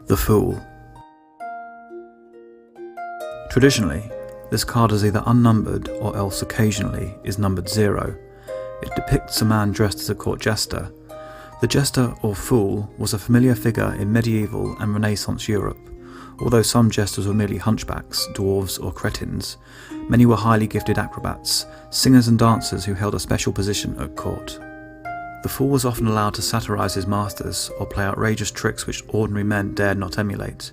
The Fool. Traditionally, this card is either unnumbered or else occasionally is numbered 0. It depicts a man dressed as a court jester. The jester or fool was a familiar figure in medieval and Renaissance Europe. Although some jesters were merely hunchbacks, dwarves or cretins, many were highly gifted acrobats, singers and dancers who held a special position at court. The fool was often allowed to satirise his masters or play outrageous tricks which ordinary men dared not emulate.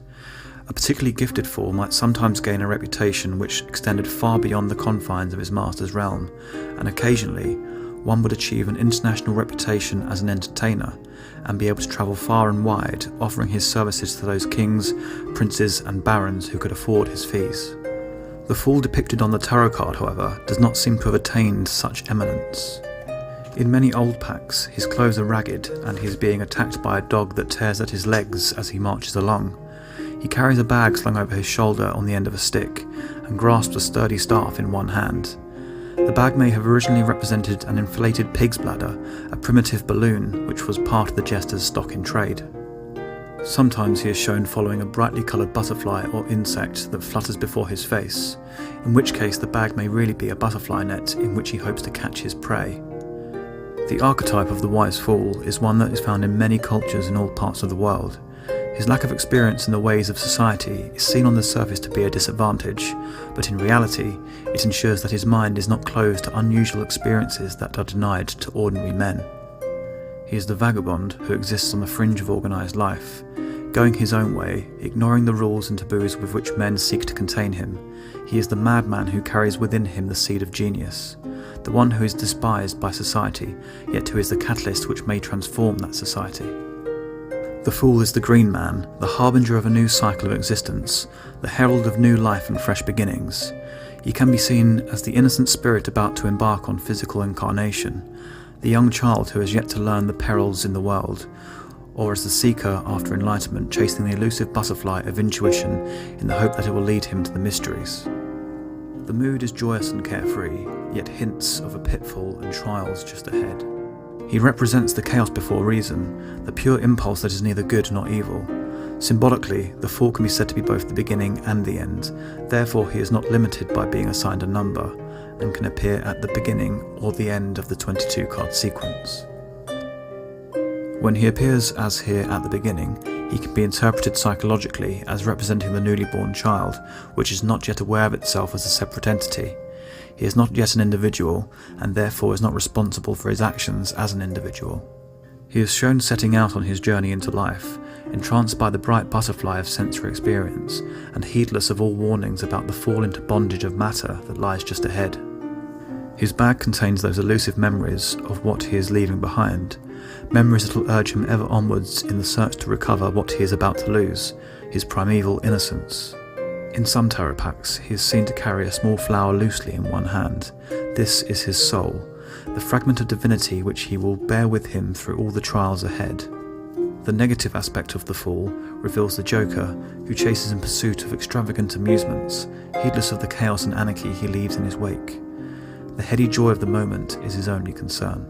A particularly gifted fool might sometimes gain a reputation which extended far beyond the confines of his master's realm, and occasionally one would achieve an international reputation as an entertainer and be able to travel far and wide, offering his services to those kings, princes and barons who could afford his fees. The fool depicted on the tarot card, however, does not seem to have attained such eminence. In many old packs, his clothes are ragged and he is being attacked by a dog that tears at his legs as he marches along. He carries a bag slung over his shoulder on the end of a stick and grasps a sturdy staff in one hand. The bag may have originally represented an inflated pig's bladder, a primitive balloon which was part of the jester's stock in trade. Sometimes he is shown following a brightly coloured butterfly or insect that flutters before his face, in which case the bag may really be a butterfly net in which he hopes to catch his prey. The archetype of the wise fool is one that is found in many cultures in all parts of the world. His lack of experience in the ways of society is seen on the surface to be a disadvantage, but in reality it ensures that his mind is not closed to unusual experiences that are denied to ordinary men. He is the vagabond who exists on the fringe of organised life, going his own way, ignoring the rules and taboos with which men seek to contain him. He is the madman who carries within him the seed of genius, the one who is despised by society, yet who is the catalyst which may transform that society. The fool is the green man, the harbinger of a new cycle of existence, the herald of new life and fresh beginnings. He can be seen as the innocent spirit about to embark on physical incarnation, the young child who has yet to learn the perils in the world, or as the seeker after enlightenment chasing the elusive butterfly of intuition in the hope that it will lead him to the mysteries. The mood is joyous and carefree, yet hints of a pitfall and trials just ahead. He represents the chaos before reason, the pure impulse that is neither good nor evil. Symbolically, the fool can be said to be both the beginning and the end, therefore he is not limited by being assigned a number, and can appear at the beginning or the end of the 22 card sequence. When he appears as here at the beginning, he can be interpreted psychologically as representing the newly born child, which is not yet aware of itself as a separate entity. He is not yet an individual, and therefore is not responsible for his actions as an individual. He is shown setting out on his journey into life, entranced by the bright butterfly of sensory experience, and heedless of all warnings about the fall into bondage of matter that lies just ahead. His bag contains those elusive memories of what he is leaving behind, memories that will urge him ever onwards in the search to recover what he is about to lose, his primeval innocence. In some tarot packs, he is seen to carry a small flower loosely in one hand. This is his soul, the fragment of divinity which he will bear with him through all the trials ahead. The negative aspect of the fool reveals the joker, who chases in pursuit of extravagant amusements, heedless of the chaos and anarchy he leaves in his wake. The heady joy of the moment is his only concern.